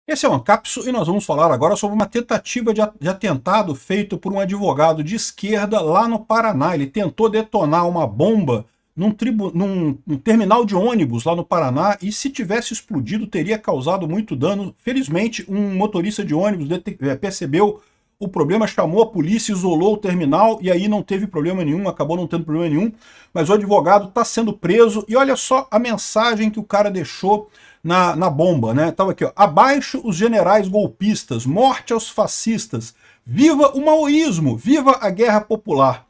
Esse é o Ancapso e nós vamos falar agora sobre uma tentativa de atentado feito por um advogado de esquerda lá no Paraná. Ele tentou detonar uma bomba num terminal de ônibus lá no Paraná e, se tivesse explodido, teria causado muito dano. Felizmente, um motorista de ônibus percebeu o problema, chamou a polícia, isolou o terminal e aí não teve problema nenhum, acabou não tendo problema nenhum, mas o advogado está sendo preso e olha só a mensagem que o cara deixou na bomba, né? Tava aqui, ó: abaixo os generais golpistas, morte aos fascistas, viva o maoísmo, viva a guerra popular.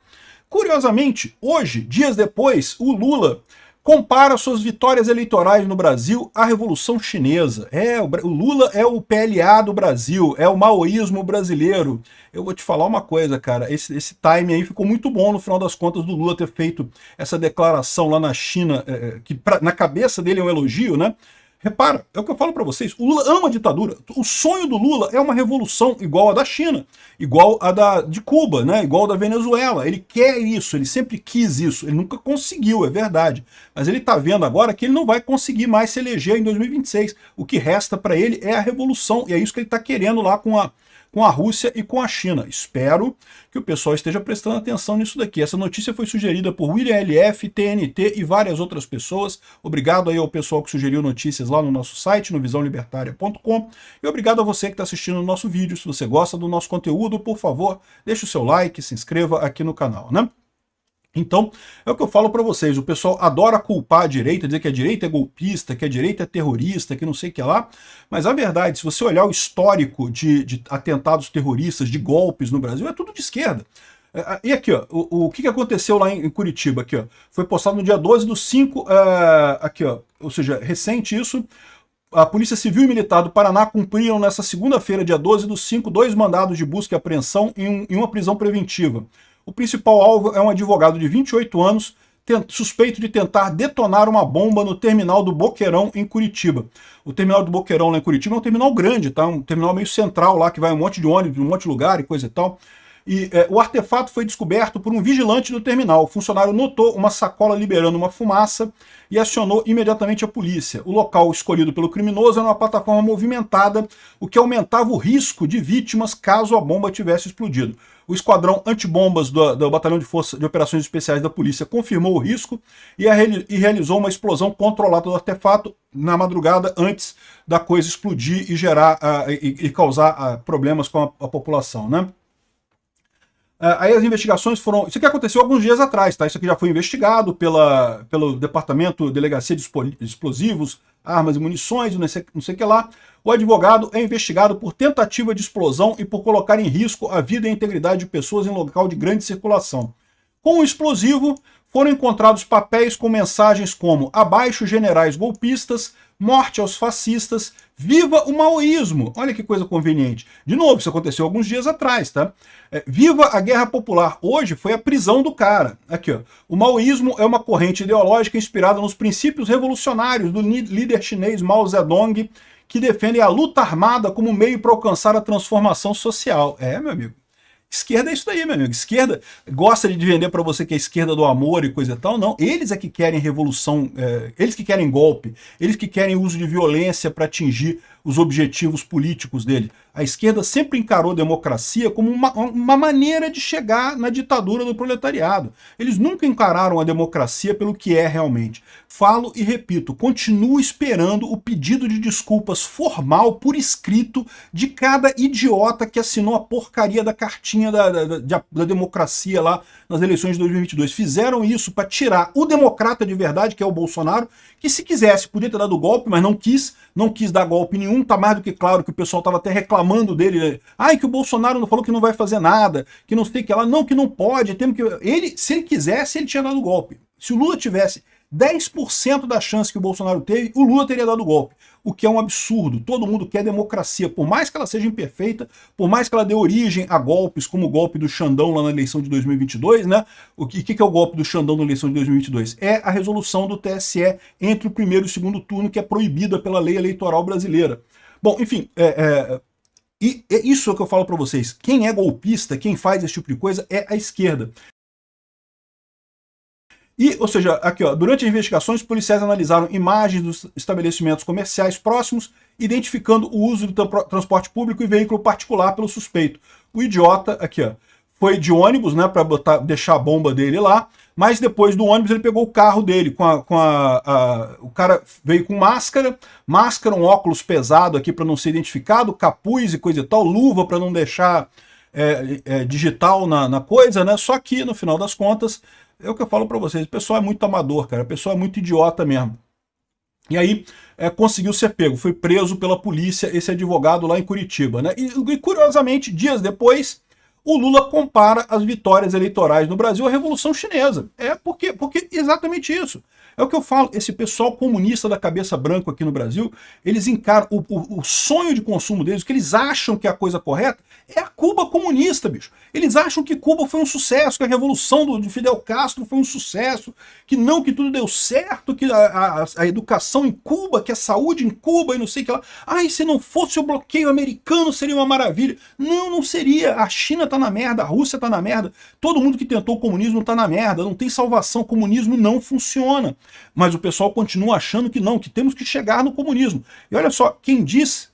Curiosamente, hoje, dias depois, o Lula compara suas vitórias eleitorais no Brasil à Revolução Chinesa. O Lula é o PLA do Brasil, é o maoísmo brasileiro. Eu vou te falar uma coisa, cara, esse time aí ficou muito bom no final das contas do Lula ter feito essa declaração lá na China, que na cabeça dele é um elogio, né? Repara, é o que eu falo para vocês, o Lula ama a ditadura. O sonho do Lula é uma revolução igual a da China, igual a de Cuba, né? Igual a da Venezuela. Ele quer isso, ele sempre quis isso, ele nunca conseguiu, é verdade. Mas ele está vendo agora que ele não vai conseguir mais se eleger em 2026. O que resta para ele é a revolução, e é isso que ele está querendo lá com a Rússia e com a China. Espero que o pessoal esteja prestando atenção nisso daqui. Essa notícia foi sugerida por William LF, TNT e várias outras pessoas. Obrigado aí ao pessoal que sugeriu notícias lá no nosso site, no visãolibertaria.com. E obrigado a você que está assistindo o nosso vídeo. Se você gosta do nosso conteúdo, por favor, deixe o seu like, se inscreva aqui no canal, né? Então, é o que eu falo para vocês, o pessoal adora culpar a direita, dizer que a direita é golpista, que a direita é terrorista, que não sei o que lá, mas a verdade, se você olhar o histórico de atentados terroristas, de golpes no Brasil, é tudo de esquerda. E aqui, ó, o que aconteceu lá em Curitiba, aqui, ó, foi postado no dia 12/5, aqui, ó, ou seja, recente isso. A Polícia Civil e Militar do Paraná cumpriram nessa segunda-feira, dia 12/5, 2 mandados de busca e apreensão em uma prisão preventiva. O principal alvo é um advogado de 28 anos, suspeito de tentar detonar uma bomba no terminal do Boqueirão, em Curitiba. O terminal do Boqueirão, lá em Curitiba, é um terminal grande, tá? Um terminal meio central lá, que vai um monte de ônibus, um monte de lugar e coisa e tal. E o artefato foi descoberto por um vigilante do terminal. O funcionário notou uma sacola liberando uma fumaça e acionou imediatamente a polícia. O local escolhido pelo criminoso era uma plataforma movimentada, o que aumentava o risco de vítimas caso a bomba tivesse explodido. O esquadrão antibombas do Batalhão de Força de Operações Especiais da Polícia confirmou o risco e realizou uma explosão controlada do artefato na madrugada antes da coisa explodir e gerar e causar problemas com a população, né? Aí as investigações foram... Isso aqui aconteceu alguns dias atrás, tá? Isso aqui já foi investigado pelo Departamento de Delegacia de Explosivos, Armas e Munições, não sei o que lá. O advogado é investigado por tentativa de explosão e por colocar em risco a vida e a integridade de pessoas em local de grande circulação. Com o explosivo, foram encontrados papéis com mensagens como: abaixo generais golpistas, morte aos fascistas, viva o maoísmo. Olha que coisa conveniente. De novo, isso aconteceu alguns dias atrás, tá? Viva a guerra popular. Hoje foi a prisão do cara. Aqui, ó. O maoísmo é uma corrente ideológica inspirada nos princípios revolucionários do líder chinês Mao Zedong, que defende a luta armada como meio para alcançar a transformação social. Meu amigo. Esquerda é isso daí, meu amigo. Esquerda gosta de vender para você que é a esquerda do amor e coisa e tal. Não, eles é que querem revolução, eles que querem golpe, eles que querem uso de violência para atingir os objetivos políticos dele. A esquerda sempre encarou a democracia como uma maneira de chegar na ditadura do proletariado. Eles nunca encararam a democracia pelo que é realmente. Falo e repito, continuo esperando o pedido de desculpas formal, por escrito, de cada idiota que assinou a porcaria da cartinha da democracia lá nas eleições de 2022. Fizeram isso para tirar o democrata de verdade, que é o Bolsonaro, que se quisesse podia ter dado golpe, mas não quis dar golpe nenhum. Tá mais do que claro que o pessoal estava até reclamando dele, né? Ai, que o Bolsonaro não falou que não vai fazer nada, que não sei o que lá. Não, que não pode, temos que... se ele quisesse, ele tinha dado golpe. Se o Lula tivesse 10% da chance que o Bolsonaro teve, o Lula teria dado golpe. O que é um absurdo. Todo mundo quer democracia, por mais que ela seja imperfeita, por mais que ela dê origem a golpes, como o golpe do Xandão lá na eleição de 2022, né? O que é o golpe do Xandão na eleição de 2022? É a resolução do TSE entre o primeiro e o segundo turno, que é proibida pela lei eleitoral brasileira. Bom, enfim, e é isso que eu falo para vocês. Quem é golpista, quem faz esse tipo de coisa é a esquerda. Ou seja, aqui, ó, durante as investigações, policiais analisaram imagens dos estabelecimentos comerciais próximos identificando o uso do transporte público e veículo particular pelo suspeito. O idiota, aqui ó, foi de ônibus, né, para deixar a bomba dele lá, mas depois do ônibus ele pegou o carro dele, o cara veio com máscara, um óculos pesado aqui para não ser identificado, capuz e coisa e tal, luva para não deixar digital na coisa, né? Só que no final das contas, é o que eu falo para vocês, o pessoal é muito amador, cara, o pessoal é muito idiota mesmo. E aí conseguiu ser pego, foi preso pela polícia esse advogado lá em Curitiba, né? E curiosamente, dias depois, o Lula compara as vitórias eleitorais no Brasil à Revolução Chinesa. Porque exatamente isso. É o que eu falo, esse pessoal comunista da cabeça branca aqui no Brasil, eles encaram o sonho de consumo deles, o que eles acham que é a coisa correta, é a Cuba comunista, bicho. Eles acham que Cuba foi um sucesso, que a revolução de Fidel Castro foi um sucesso, que tudo deu certo, que a educação em Cuba, que a saúde em Cuba e não sei o que lá. Ai, se não fosse o bloqueio americano seria uma maravilha. Não, não seria. A China tá na merda, a Rússia tá na merda, todo mundo que tentou o comunismo tá na merda, não tem salvação, o comunismo não funciona. Mas o pessoal continua achando que não, que temos que chegar no comunismo. E olha só, quem diz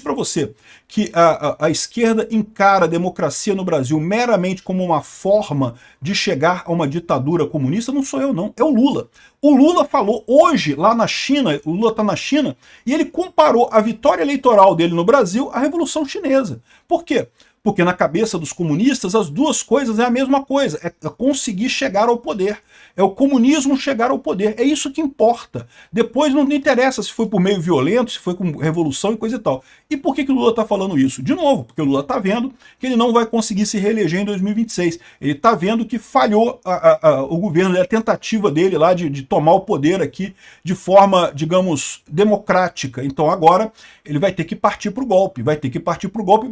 para você que a esquerda encara a democracia no Brasil meramente como uma forma de chegar a uma ditadura comunista, não sou eu não, é o Lula. O Lula falou hoje lá na China, o Lula está na China, e ele comparou a vitória eleitoral dele no Brasil à Revolução Chinesa. Por quê? Porque na cabeça dos comunistas as duas coisas é a mesma coisa, é conseguir chegar ao poder. É o comunismo chegar ao poder, é isso que importa. Depois não interessa se foi por meio violento, se foi com revolução e coisa e tal. E por que o Lula está falando isso? De novo, porque o Lula está vendo que ele não vai conseguir se reeleger em 2026. Ele está vendo que falhou o governo, a tentativa dele lá de tomar o poder aqui de forma, digamos, democrática. Então agora ele vai ter que partir para o golpe,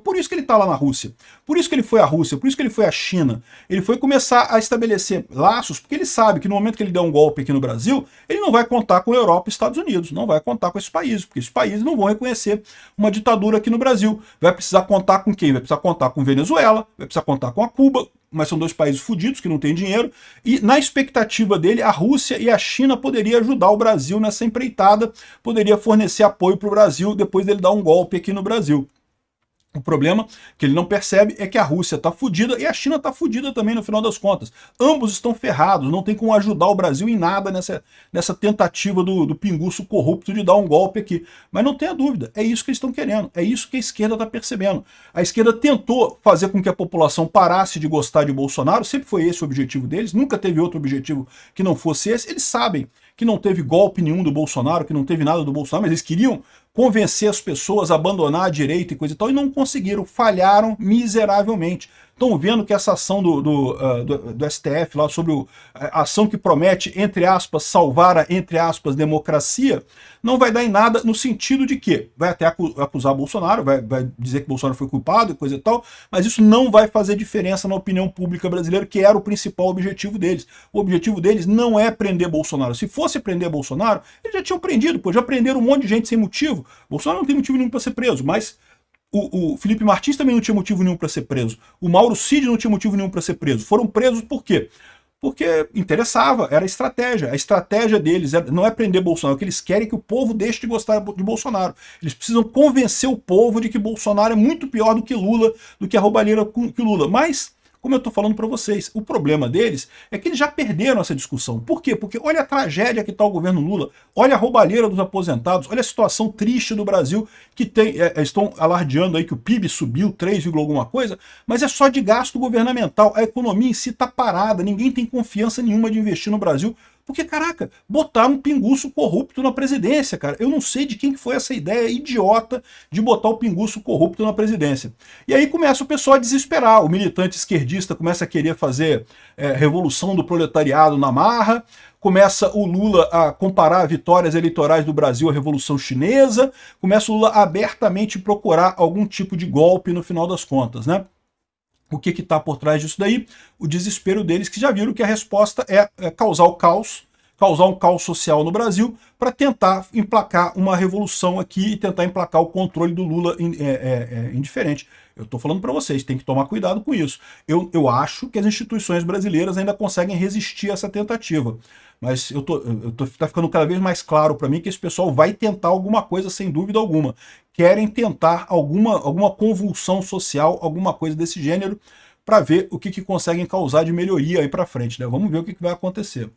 por isso que ele está lá na Rússia. Por isso que ele foi à Rússia, por isso que ele foi à China. Ele foi começar a estabelecer laços, porque ele sabe que no momento que ele der um golpe aqui no Brasil, ele não vai contar com a Europa e Estados Unidos, não vai contar com esses países, porque esses países não vão reconhecer uma ditadura aqui no Brasil. Vai precisar contar com quem? Vai precisar contar com Venezuela, vai precisar contar com a Cuba, mas são dois países fodidos que não têm dinheiro, e na expectativa dele, a Rússia e a China poderiam ajudar o Brasil nessa empreitada, poderia fornecer apoio para o Brasil depois dele dar um golpe aqui no Brasil. O problema que ele não percebe é que a Rússia está fudida e a China está fudida também no final das contas. Ambos estão ferrados, não tem como ajudar o Brasil em nada nessa tentativa do pinguço corrupto de dar um golpe aqui. Mas não tenha dúvida, é isso que eles estão querendo, é isso que a esquerda está percebendo. A esquerda tentou fazer com que a população parasse de gostar de Bolsonaro, sempre foi esse o objetivo deles, nunca teve outro objetivo que não fosse esse. Eles sabem que não teve golpe nenhum do Bolsonaro, que não teve nada do Bolsonaro, mas eles queriam convencer as pessoas a abandonar a direita e coisa e tal, e não conseguiram, falharam miseravelmente. Estão vendo que essa ação do STF lá sobre a ação que promete, entre aspas, salvar a, entre aspas, democracia, não vai dar em nada no sentido de que vai até acusar Bolsonaro, vai dizer que Bolsonaro foi culpado e coisa e tal, mas isso não vai fazer diferença na opinião pública brasileira, que era o principal objetivo deles. O objetivo deles não é prender Bolsonaro. Se fosse prender Bolsonaro, eles já tinham prendido, pô, já prenderam um monte de gente sem motivo. Bolsonaro não tem motivo nenhum para ser preso, mas o Felipe Martins também não tinha motivo nenhum para ser preso. O Mauro Cid não tinha motivo nenhum para ser preso. Foram presos por quê? Porque interessava, era a estratégia. A estratégia deles não é prender Bolsonaro, o que eles querem é que o povo deixe de gostar de Bolsonaro. Eles precisam convencer o povo de que Bolsonaro é muito pior do que Lula, do que a roubalheira que Lula. Mas, como eu estou falando para vocês, o problema deles é que eles já perderam essa discussão. Por quê? Porque olha a tragédia que está o governo Lula, olha a roubalheira dos aposentados, olha a situação triste do Brasil, que estão alardeando aí que o PIB subiu 3, alguma coisa, mas é só de gasto governamental. A economia em si está parada, ninguém tem confiança nenhuma de investir no Brasil, porque, caraca, botaram um pinguço corrupto na presidência, cara. Eu não sei de quem que foi essa ideia idiota de botar o pinguço corrupto na presidência. E aí começa o pessoal a desesperar. O militante esquerdista começa a querer fazer revolução do proletariado na marra, começa o Lula a comparar vitórias eleitorais do Brasil à Revolução Chinesa, começa o Lula a abertamente procurar algum tipo de golpe no final das contas, né? O que está por trás disso daí? O desespero deles, que já viram que a resposta é causar o caos, causar um caos social no Brasil para tentar emplacar uma revolução aqui e tentar emplacar o controle do Lula indiferente. Eu estou falando para vocês, tem que tomar cuidado com isso. Eu acho que as instituições brasileiras ainda conseguem resistir a essa tentativa. Mas tá ficando cada vez mais claro para mim que esse pessoal vai tentar alguma coisa, sem dúvida alguma. Querem tentar alguma convulsão social, alguma coisa desse gênero, para ver o que conseguem causar de melhoria aí para frente, né? Vamos ver o que vai acontecer.